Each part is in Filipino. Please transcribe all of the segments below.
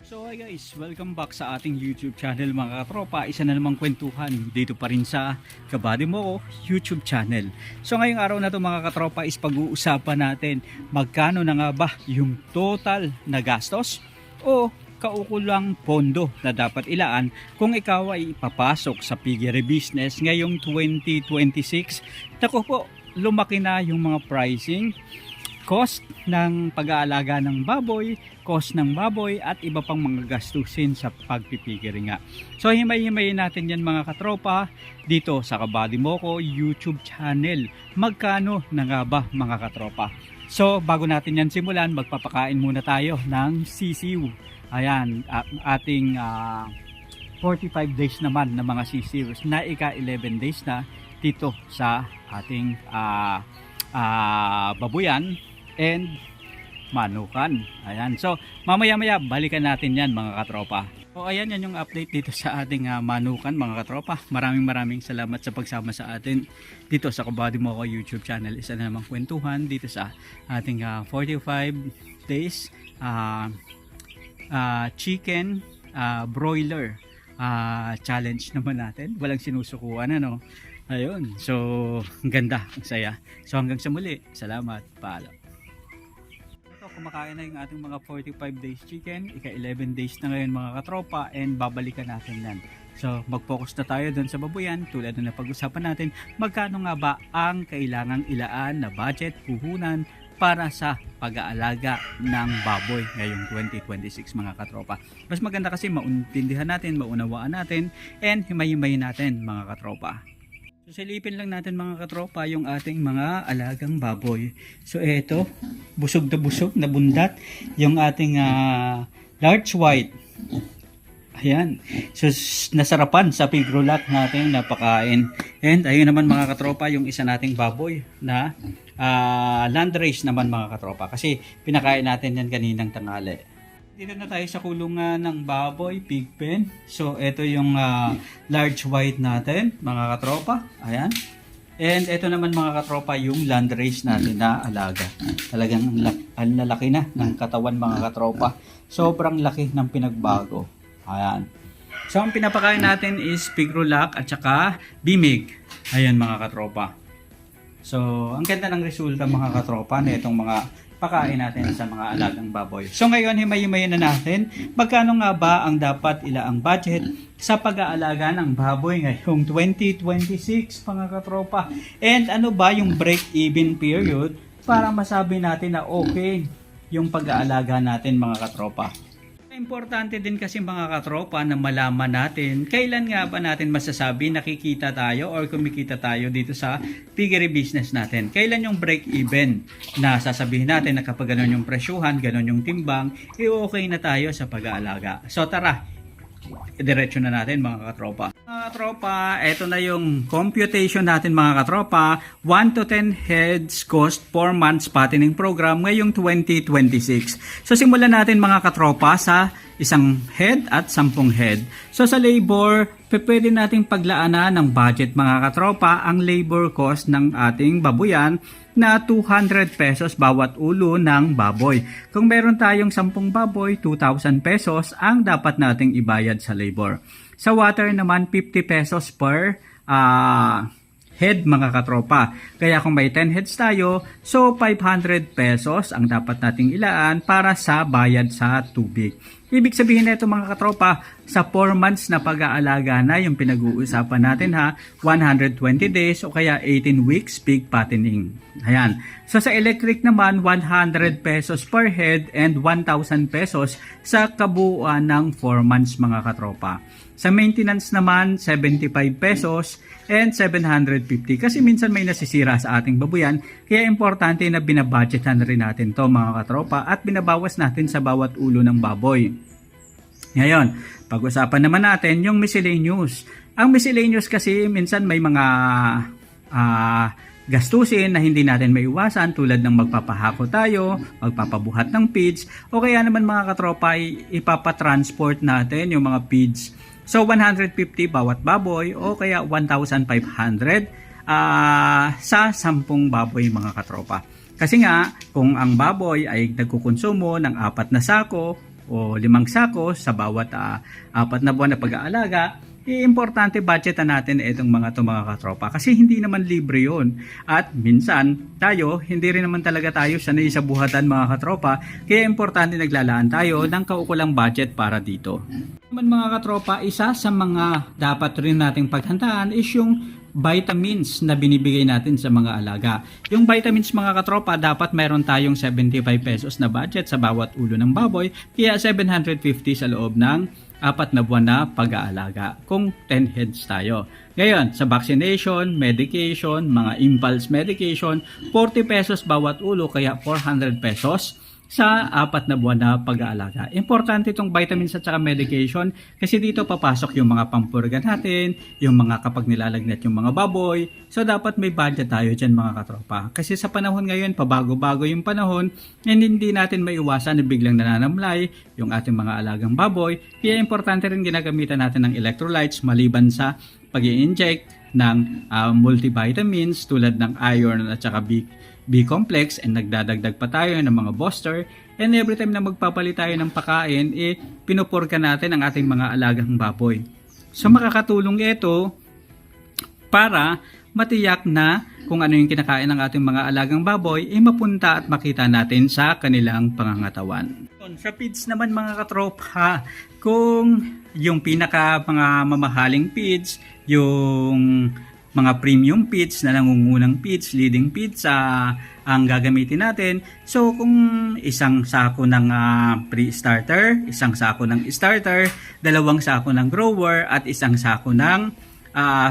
So hi guys, welcome back sa ating YouTube channel mga katropa. Isa na namang kwentuhan dito pa rin sa Kabady Mo YouTube channel. So ngayong araw na to mga katropa is pag-uusapan natin magkano na nga ba yung total na gastos o kaukulang pondo na dapat ilaan kung ikaw ay ipapasok sa piggery business ngayong 2026. Tako po, lumaki na yung mga pricing, cost ng pag-aalaga ng baboy, cost ng baboy at iba pang mga gastusin sa pagpipigiri nga. So himay-himayin natin yan mga katropa dito sa Kabady Mo YouTube channel. Magkano na nga ba mga katropa? So bago natin yan simulan, magpapakain muna tayo ng sisiw. Ayan, ating 45 days naman na mga sisiws na ika-11 days na dito sa ating babuyan and manukan. Ayan. So, mamaya-maya balikan natin yan mga katropa. So, ayan yan yung update dito sa ating manukan mga katropa. Maraming salamat sa pagsama sa atin dito sa Kabady Mo YouTube channel. Isa na namang kwentuhan dito sa ating 45 days chicken broiler challenge naman natin. Walang sinusukuan ano. Ayun. So, ang ganda, ang saya. So, hanggang sa muli. Salamat. Paalam. Kumakain na yung ating mga 45 days chicken, ika-11 days na ngayon mga katropa, and babalikan natin yan. So mag-focus na tayo dun sa babuyan tulad na napag-usapan natin magkano nga ba ang kailangang ilaan na budget, puhunan para sa pag-aalaga ng baboy ngayong 2026 mga katropa. Mas maganda kasi mauntindihan natin, maunawaan natin, and himay-himayin natin mga katropa. So silipin lang natin mga katropa yung ating mga alagang baboy. So eto, busog na bundat yung ating large white. Ayan. So nasarapan sa pigrolat natin napakain. And ayun naman mga katropa yung isa nating baboy na landrace naman mga katropa. Kasi pinakain natin yan kaninang tanghali. Dito na tayo sa kulungan ng baboy, pig pen. So, ito yung large white natin, mga katropa. Ayan. And ito naman mga katropa, yung landrace natin na alaga. Talagang ang lalaki na ng katawan mga katropa. Sobrang laki ng pinagbago. Ayan. So, ang pinapakain natin is pigrulac at saka bimig. Ayan mga katropa. So, ang ganda ng resulta mga katropa na itong mga pakain natin sa mga alagang baboy. So ngayon, himay-himayin na natin magkano nga ba ang dapat ilaang budget sa pag-aalaga ng baboy ngayong 2026 mga katropa. And ano ba yung break-even period para masabi natin na okay yung pag-aalaga natin mga katropa. Importante din kasi mga katropa na malaman natin kailan nga ba natin masasabi nakikita tayo or kumikita tayo dito sa piggery business natin. Kailan yung break even na sasabihin natin na kapag ganun yung presyuhan, ganun yung timbang, okay na tayo sa pag-aalaga. So tara, diretso na natin mga katropa. Mga katropa, eto na yung computation natin mga katropa. 1 to 10 heads cost 4 months fattening program ngayong 2026. So simulan natin mga katropa sa isang head at 10 head. So sa labor, pwede nating paglaanan ng budget mga katropa ang labor cost ng ating babuyan na 200 pesos bawat ulo ng baboy. Kung meron tayong 10 baboy, 2,000 pesos ang dapat nating ibayad sa labor. Sa water naman, 50 pesos per head mga katropa. Kaya kung may 10 heads tayo, so 500 pesos ang dapat nating ilaan para sa bayad sa tubig. Ibig sabihin nito mga katropa, sa 4 months na pag-aalaga na yung pinag-uusapan natin ha, 120 days o kaya 18 weeks pig fattening. Ayan. So sa electric naman, 100 pesos per head and 1,000 pesos sa kabuuan ng 4 months mga katropa. Sa maintenance naman, 75 pesos and 750 kasi minsan may nasisira sa ating babuyan, kaya importante na binabudgetan rin natin to mga katropa at binabawas natin sa bawat ulo ng baboy. Ngayon, pag-usapan naman natin yung miscellaneous. Ang miscellaneous kasi minsan may mga gastusin na hindi natin maiwasan tulad ng magpapahako tayo, magpapabuhat ng feeds o kaya naman mga katropa ipapatransport natin yung mga feeds. So 150 bawat baboy o kaya 1,500 sa 10 baboy mga katropa. Kasi nga kung ang baboy ay nagkukonsumo ng 4 na sako o 5 sako sa bawat 4 na buwan na pag-aalaga, importante budgetan natin itong mga katropa kasi hindi naman libre yon. At minsan tayo, hindi rin naman talaga tayo sanay sa buhatan mga katropa, kaya importante naglalaan tayo ng kaukulang budget para dito. Naman mga katropa, isa sa mga dapat rin nating paghandaan is yung vitamins na binibigay natin sa mga alaga. Yung vitamins mga katropa, dapat mayroon tayong 75 pesos na budget sa bawat ulo ng baboy, kaya 750 sa loob ng 4 na buwan na pag-aalaga kung 10 heads tayo. Ngayon, sa vaccination, medication, mga impulse medication, 40 pesos bawat ulo, kaya 400 pesos sa 4 na buwan na pag-aalaga. Importante itong vitamins at saka medication kasi dito papasok yung mga pampurga natin, yung mga kapag nilalagnat yung mga baboy. So dapat may budget tayo dyan mga katropa. Kasi sa panahon ngayon, pabago-bago yung panahon, and hindi natin maiwasan na biglang nananamlay yung ating mga alagang baboy. Kaya importante rin ginagamitan natin ng electrolytes maliban sa pag-i-inject ng multivitamins tulad ng iron at saka B-complex, and nagdadagdag pa tayo ng mga booster, and every time na magpapalit tayo ng pakain, pinupurka natin ang ating mga alagang baboy. So makakatulong ito para matiyak na kung ano yung kinakain ng ating mga alagang baboy, mapunta at makita natin sa kanilang pangangatawan. Sa feeds naman mga katropa, kung yung pinaka mga mamahaling feeds, yung mga premium feeds na nangungunang feeds, leading feeds ang gagamitin natin. So kung isang sako ng pre-starter, isang sako ng starter, 2 sako ng grower at isang sako ng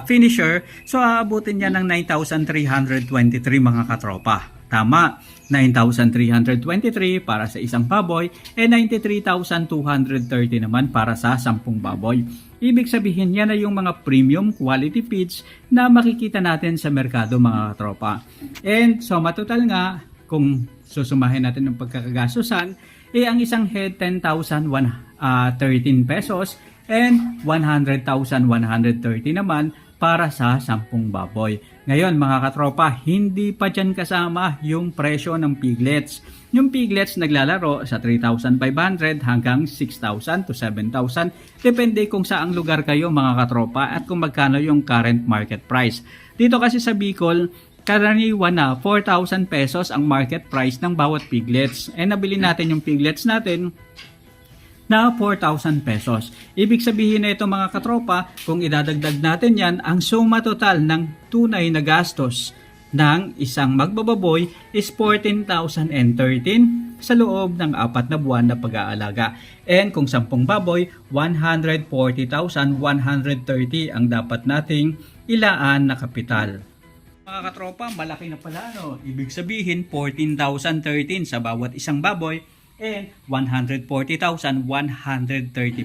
finisher, so aabutin niya ng 9,323 mga katropa. Tama, 9,323 para sa isang baboy and 93,230 naman para sa 10 baboy. Ibig sabihin yan na yung mga premium quality feeds na makikita natin sa merkado mga katropa. And so matotal nga, kung susumahin natin ng pagkakagastusan, ang isang head 10,113 pesos and 100,130 naman para sa 10 baboy. Ngayon mga katropa, hindi pa dyan kasama yung presyo ng piglets. Yung piglets naglalaro sa 3,500 hanggang 6,000 to 7,000. Depende kung saang lugar kayo mga katropa at kung magkano yung current market price. Dito kasi sa Bicol, karaniwan na 4,000 pesos ang market price ng bawat piglets. E nabili natin yung piglets natin na 4,000 pesos. Ibig sabihin na ito mga katropa, kung idadagdag natin yan, ang suma total ng tunay na gastos ng isang magbababoy is 14,013 sa loob ng 4 na buwan na pag-aalaga. And kung 10 baboy, 140,130 ang dapat nating ilaan na kapital. Mga katropa, malaki na pala no? Ibig sabihin 14,013 sa bawat isang baboy and 140,130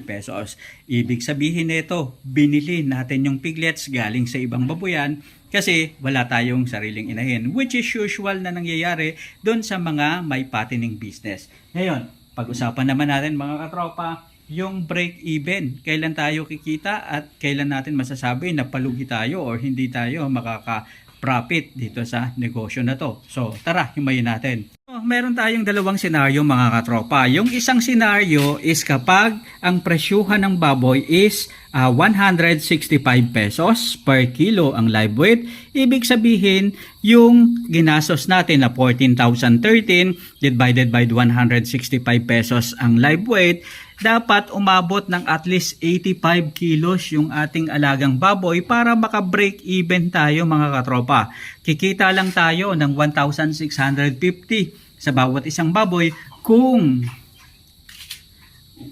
pesos. Ibig sabihin nito, binili natin yung piglets galing sa ibang baboyan kasi wala tayong sariling inahin, which is usual na nangyayari doon sa mga may patining business. Ngayon, pag-usapan naman natin mga katropa, yung break even. Kailan tayo kikita at kailan natin masasabi na palugi tayo or hindi tayo makaka-profit dito sa negosyo na to. So, tara, himayin natin. Meron tayong 2 senaryo mga katropa. Yung isang senaryo is kapag ang presyuhan ng baboy is 165 pesos per kilo ang live weight. Ibig sabihin, yung ginastos natin na 14,013 divided by 165 pesos ang live weight, dapat umabot ng at least 85 kilos yung ating alagang baboy para maka-break even tayo mga katropa. Kikita lang tayo ng 1,650 sa bawat isang baboy kung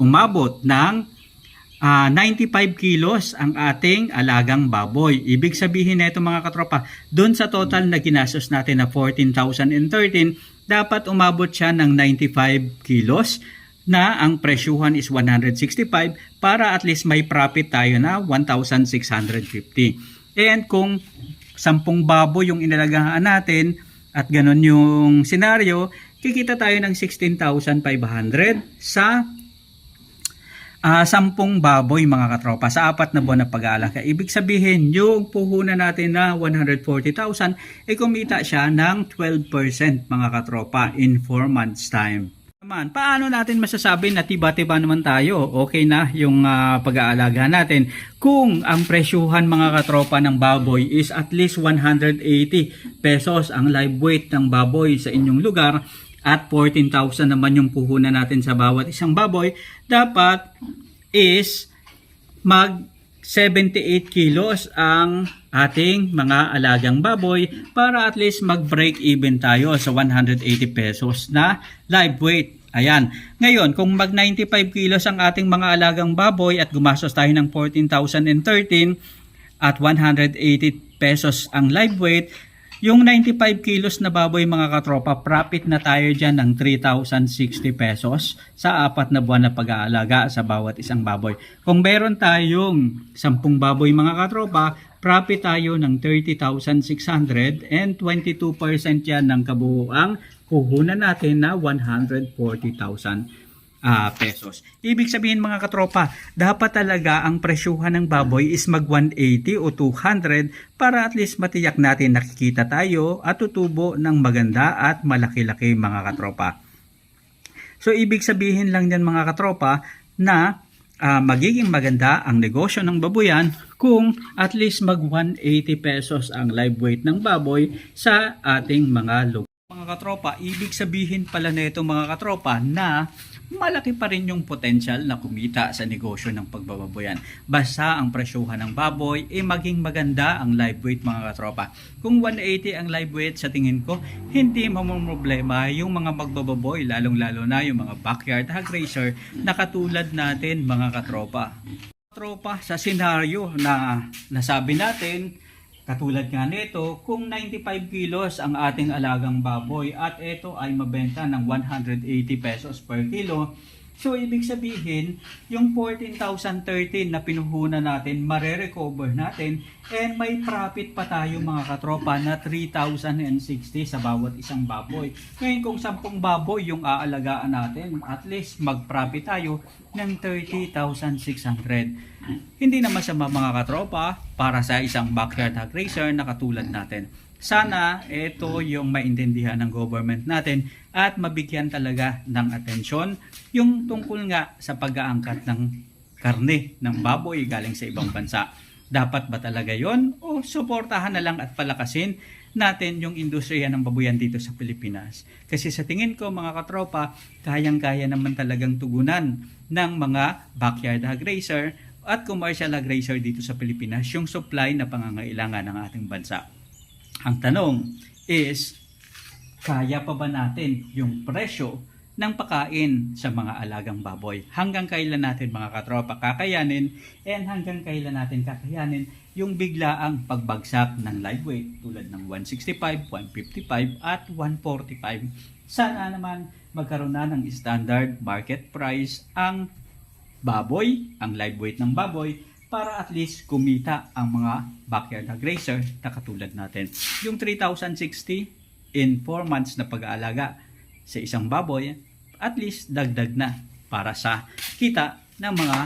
umabot ng 95 kilos ang ating alagang baboy. Ibig sabihin na ito mga katropa, doon sa total na ginastos natin na 14,013, dapat umabot siya ng 95 kilos na ang presyuhan is 165 para at least may profit tayo na 1,650. And kung 10 baboy yung inalagaan natin at ganun yung senaryo, kikita tayo ng 16,500 sa 10 baboy mga katropa sa 4 na buwan na pag-aalaga. Ibig sabihin, yung puhunan natin na 140,000, kumita siya ng 12% mga katropa in 4 months time. Paano natin masasabi na tiba-tiba naman tayo? Okay na yung pag-aalaga natin. Kung ang presyuhan mga katropa ng baboy is at least 180 pesos ang live weight ng baboy sa inyong lugar at 14,000 naman yung puhunan natin sa bawat isang baboy, dapat is mag 78 kilos ang ating mga alagang baboy para at least mag-break even tayo sa 180 pesos na live weight. Ayan. Ngayon, kung mag 95 kilos ang ating mga alagang baboy at gumastos tayo ng 14,013 at 180 pesos ang live weight, yung 95 kilos na baboy mga katropa, profit na tayo dyan ng 3,060 pesos sa 4 na buwan na pag-aalaga sa bawat isang baboy. Kung meron tayong 10 baboy mga katropa, profit tayo ng 30,600 and 22% yan ng kabuuang puhunan natin na 140,000 pesos. Ibig sabihin mga katropa, dapat talaga ang presyuhan ng baboy is mag 180 o 200 para at least matiyak natin nakikita tayo at tutubo ng maganda at malaki-laki mga katropa. So ibig sabihin lang yan mga katropa na magiging maganda ang negosyo ng baboyan kung at least mag 180 pesos ang live weight ng baboy sa ating mga lugar. Mga katropa, ibig sabihin pala nito mga katropa na malaki pa rin yung potential na kumita sa negosyo ng pagbababoyan. Basta ang presyuhan ng baboy maging maganda ang live weight mga katropa. Kung 180 ang live weight, sa tingin ko, hindi mamumroblema yung mga magbababoy, lalong-lalo na yung mga backyard hog raiser na katulad natin mga katropa. Katropa, sa senaryo na nasabi natin, katulad nga nito, kung 95 kilos ang ating alagang baboy at ito ay mabenta ng 180 pesos per kilo, so ibig sabihin, yung 14,013 na pinuhunan natin, mare-recover natin and may profit pa tayo mga katropa na 3,060 sa bawat isang baboy. Ngayon kung 10 baboy yung aalagaan natin, at least mag-profit tayo ng 30,600. Hindi naman sa mga katropa para sa isang backyard hog raiser na katulad natin. Sana ito yung maintindihan ng government natin at mabigyan talaga ng atensyon yung tungkol nga sa pag-aangkat ng karne ng baboy galing sa ibang bansa. Dapat ba talaga yon o suportahan na lang at palakasin natin yung industriya ng baboyan dito sa Pilipinas? Kasi sa tingin ko mga katropa, kayang-kaya naman talagang tugunan ng mga backyard hog raiser at commercial hog raiser dito sa Pilipinas yung supply na pangangailangan ng ating bansa. Ang tanong is, kaya pa ba natin yung presyo ng pagkain sa mga alagang baboy? Hanggang kailan natin mga katropa kakayanin and hanggang kailan natin kakayanin yung biglaang pagbagsak ng live weight tulad ng 165, 155 at 145? Sana naman magkaroon na ng standard market price ang baboy, ang live weight ng baboy, para at least kumita ang mga backyard hog raiser na katulad natin. Yung 3,060 in 4 months na pag-aalaga sa isang baboy, at least dagdag na para sa kita ng mga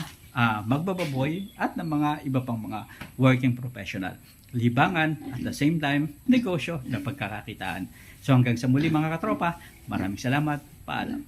magbababoy at ng mga iba pang mga working professional. Libangan at the same time, negosyo na pagkakakitaan. So hanggang sa muli mga katropa, maraming salamat. Paalam.